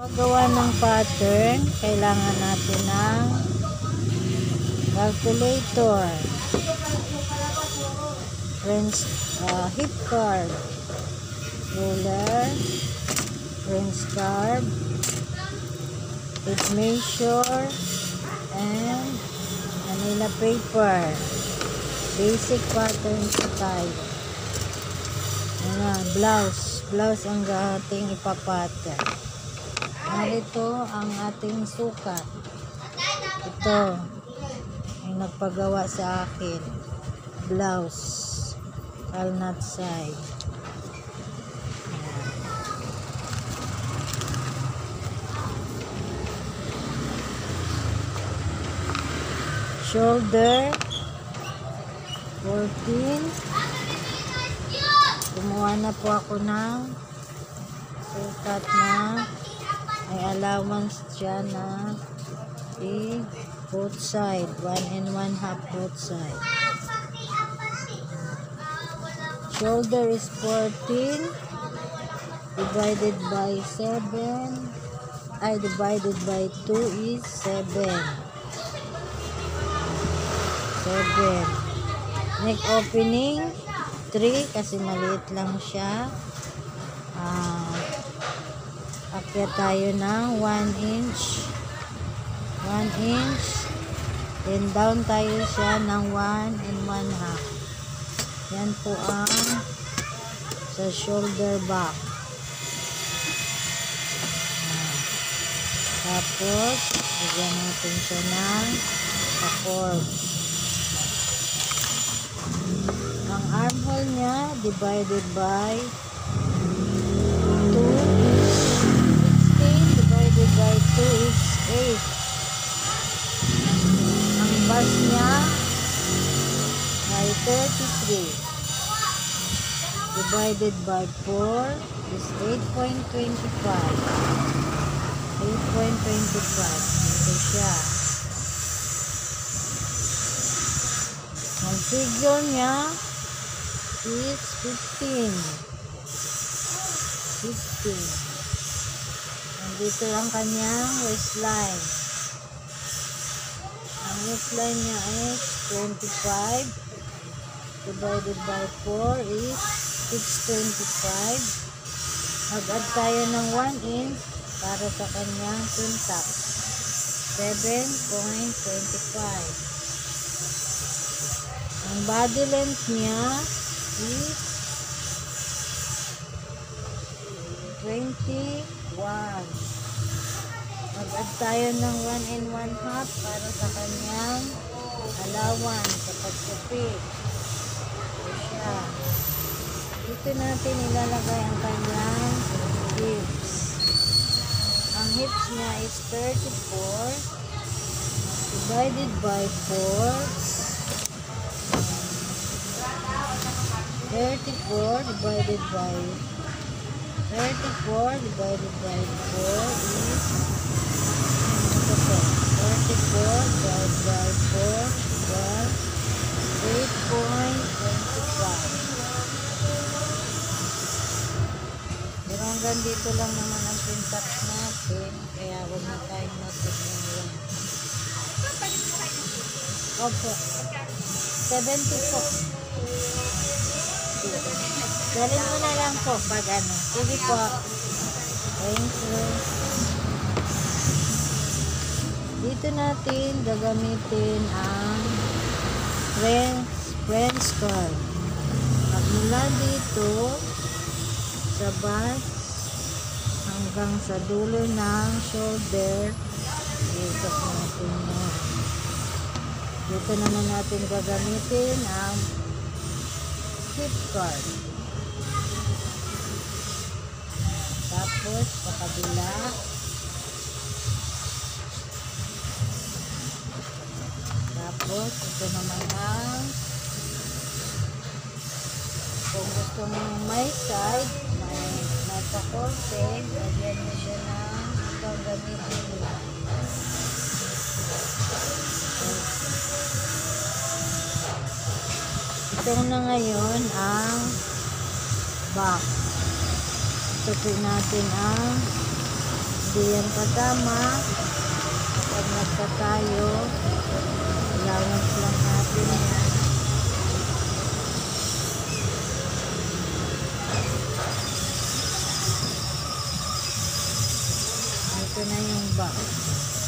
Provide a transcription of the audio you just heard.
Paggawa ng pattern, kailangan natin ng calculator, heat card, ruler, French curve, tape measure, and Manila paper. Basic pattern sa tayo. Ayan, blouse ang ating ipapattern. Narito ang ating sukat. Ito ay nagpagawa sa akin. Blouse, walnut side. Shoulder 14. Gumawa na po ako ng sukat na may allowance siya na both side, 1 and 1/2 both side. Shoulder is 14 divided by 7, divided by 2 is 7. Neck opening 3 kasi maliit lang siya. Akyat tayo ng 1 inch, then down tayo siya ng 1 and 1/2. Yan po ang sa shoulder back. Tapos bigyan natin siya ng pa-curve. Ang armhole niya divided by 2 is 16, divided by 2 is 8. Ang bust niya ay 33, divided by 4 is 8.25. Ito siya. Ang figure niya is 15. Nandito ang kanyang waistline. Ang waistline niya is 25 divided by 4 is 625. Mag-add tayo ng 1 inch para sa kanyang pintak, 7.25. Ang body length niya is 21. Mag-add tayo ng 1 and 1/2 para sa kanyang allowance sa pagkupit. Ito siya. Dito natin ilalagay ang kanyang hips. Ang hips niya is 34 divided by 4. 34 divided by 4 is 34 divided by 4 equals 8.25. Pero hanggang dito lang naman ang pintak natin, kaya huwag na tayong matagnan. Opo, 70 po. Galing mo na lang po pag ano. Sige po. Thank you. Dito natin gagamitin ang French curve. Magmula dito sa bust hanggang sa dulo ng shoulder. Ikot natin yan. Dito naman natin gagamitin ang hip card. Tapos sa kabila. Tapos ito naman ang kung gusto mo may side, may pakorte, lagyan mo siya ng itong gamitin mo. Ito na ngayon ang back. Tutuin natin ang Hindi yan kasama. Pag nagka tayo, allowance lang natin yan. Ito na yung box.